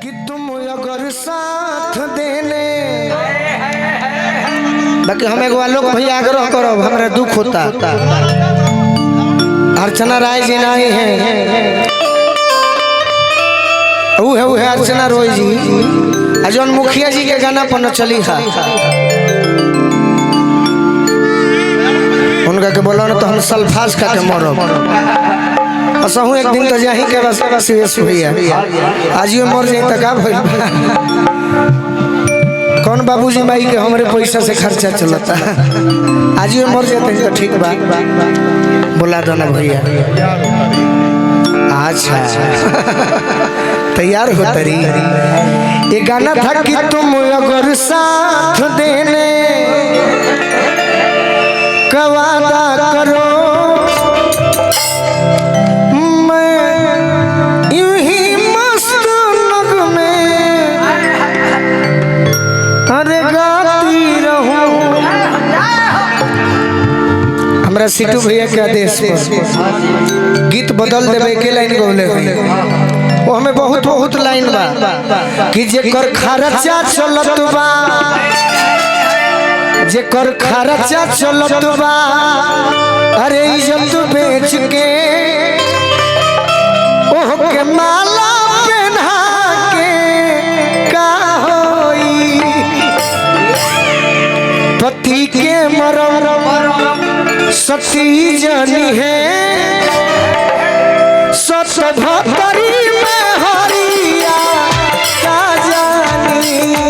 कि तुम अगर साथ देने बाकी हम एक लोग भैया आग्रह करो हमारा दुख होता अर्चना राय जी नहीं है वो है अर्चना रोय जी जौन मुखिया जी के गाना पर न चली है उनका के बोलो ना तो हम सल्फास खा के मरब असहू एक दिन तो जाही के बस भैया आज ये मर जाए तो का भइल कौन बाबूजी माई के हमारे पैसा से खर्चा चलता आज ये मर जाते तो ठीक बा बुला दो ना भैया अच्छा तैयार हो तरी ये गाना था कि तुम अगर साथ देने का वादा करो हमरा सिटू भैया के आदेश पर गीत बदल देवे के लाइन गौले वो हमें बहुत बहुत लाइन बा कि जेकर खर्चा चलत बा जेकर खर्चा चलत बा अरे इज्जत बेच के ओह के माला पहना के का होई पति के मरम सती जानी है सत भतरी में हरिया का जानी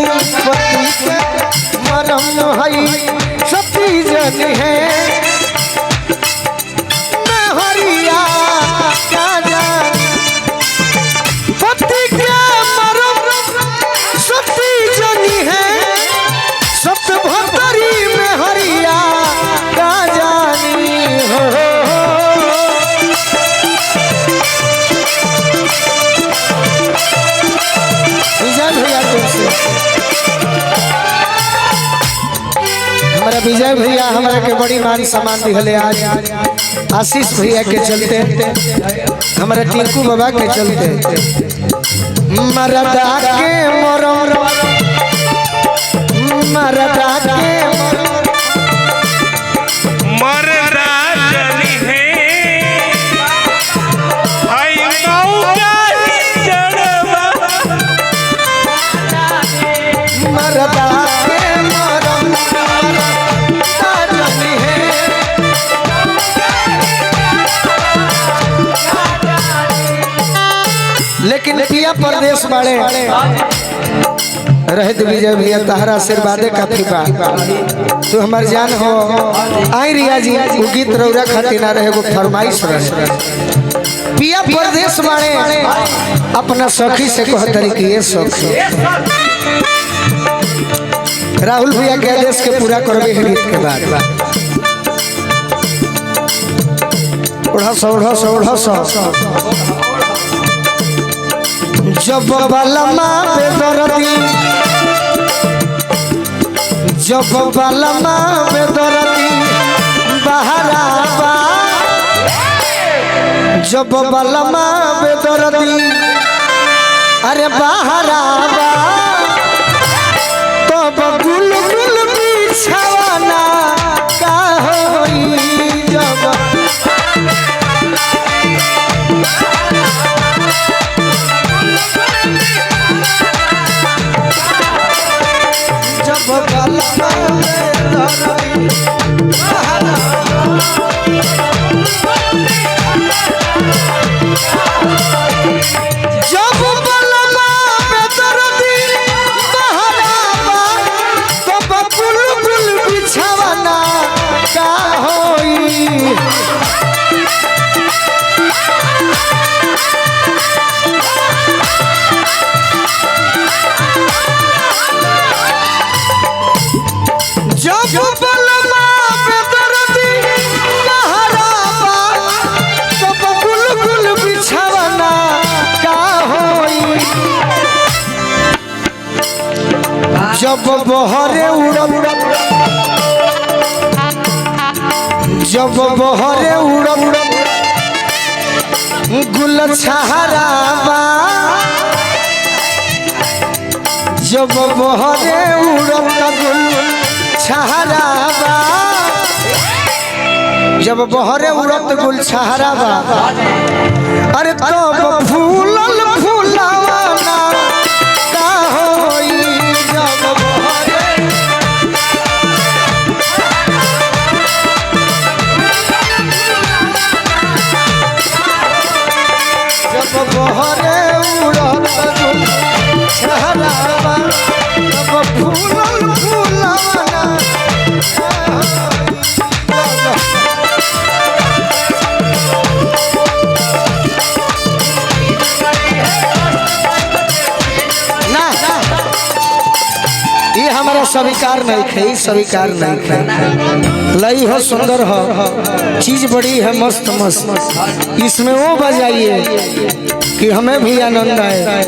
पति के मरम है सती जानी है मैं हरिया का जानी पति के मरम सती जानी है सत भतरी में हरिया का हमारा विजय भैया हमारा के बड़ी मान सम्मान दिले आज आशीष भैया के चलते हमारा टिंकू बाबा के चलते मरदा के मरम मरदा के मरदा जनी है हाय मौका चढ़वा मरदा लेकिन पिया परदेश वाले रहत विजय भैया तहरा आशीर्वाद काफी बा तू हमार जान हो आई रिया जी वो गीत रौरा खातिर ना रहे वो फरमाइश रहे पिया परदेश वाले अपना सखी से कहतरी कि ये सखी राहुल भैया के आदेश के पूरा करबे है गीत के बाद ओढ़ा सौ जब बलमा बेदरदी जब बलमा बेदरदी बहरावा जब बलमा बेदरदी अरे बहरावा तब गुल गुल बिछवाना का होई जब जब बहरे उड़ब जब बहरे उड़ब गुल छहरावा जब बहरे उड़त गुल छहरावा जब बहरे उड़त गुल छहरावा अरे तब फूलल फूलावाना का होई जब बहरे जब बहरे उड़त गुल छहरावा तब फूलल फूलावाना ये हमारा स्वीकार नहीं है, स्वीकार नहीं है। लई हो सुंदर हो, चीज बड़ी है मस्त मस्त, इसमें वो बजाइए कि हमें भी आनंद आए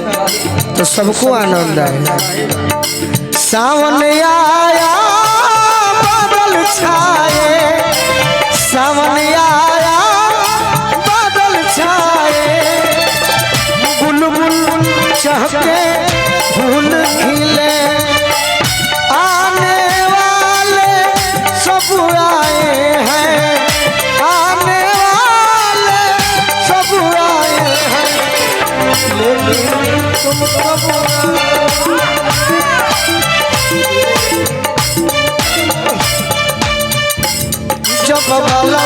तो सबको आनंद आए। सावन आया बादल छाए, सावन आया बादल छाए, बुलबुल चहके फूल खिले, आने वाले सब आए हैं, आने वाले सब आए हैं, लेकिन तुम कब जब बाला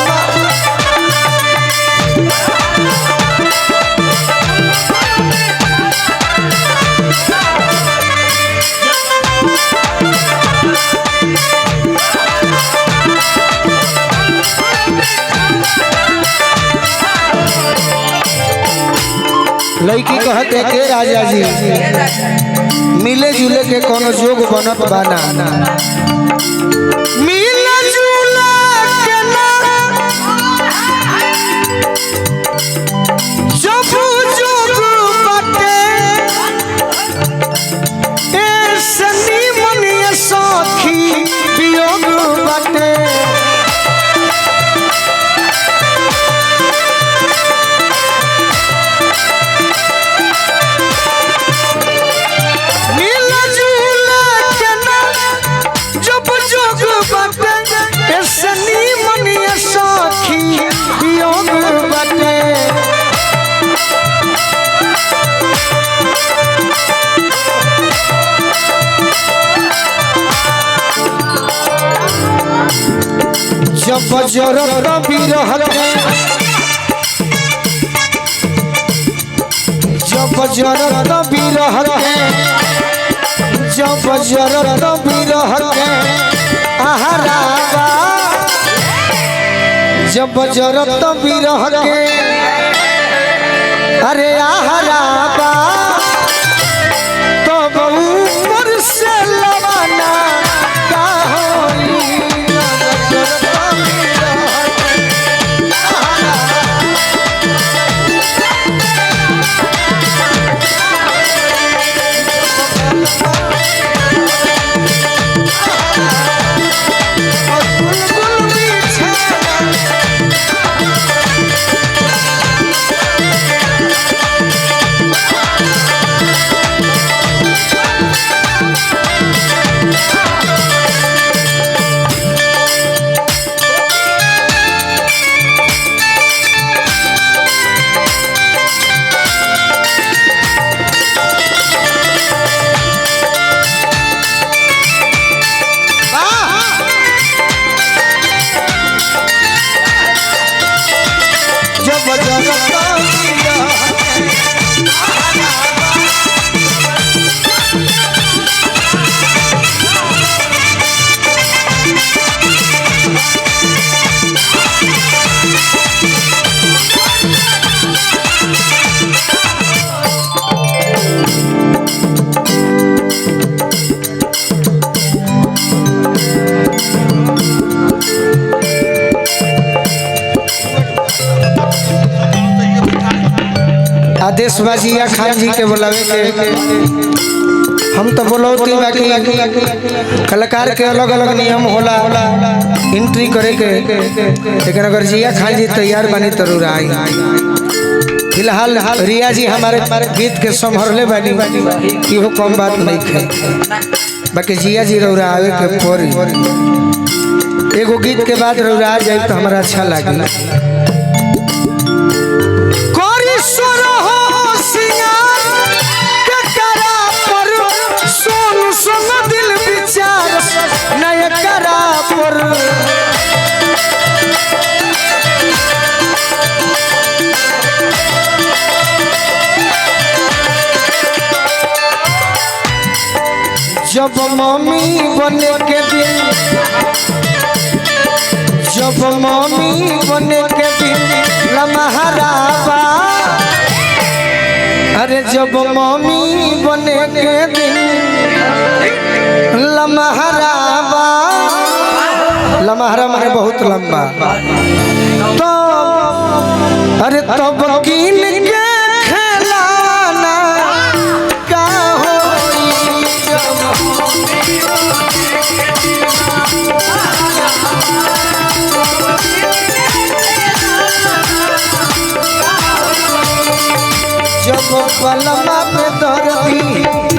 लड़की कहते के राजा जी मिले जुले के कोनो जोग बनत बाना, मिले जुले के ना जब जोग बाटे ऐसे निमन सखी वियोग बाटे, जब जरत बिरह के जब जरत बिरह के जब जरत बिरह के आहारावा जब जरत बिरह के अरे आहारावा तब ऊपर से लवाना का होई आदेश बाजिया खान जी के बुलावे के हम तो बोलौती बाकी कलाकार के अलग अलग नियम होला एंट्री करे के, लेकिन अगर जिया खान जी तैयार बनी जरूर आई। फिलहाल रिया जी हमारे गीत के संभरले बानी इहो कम बात नहीं है। बाकी जिया जी रौरा आवे के पड़ी एगो गीत के बाद रौरा आ जाए तो हमारा अच्छा लगे। जब मम्मी बने के दिन, जब मम्मी बने के दिन लम्हाराबा, अरे जब मम्मी बने के दिन लम्हाराबा, लम्हारा माने बहुत लंबा, तो अरे तब कीन के खिलाना का होई। जब पलमा पे दर्दी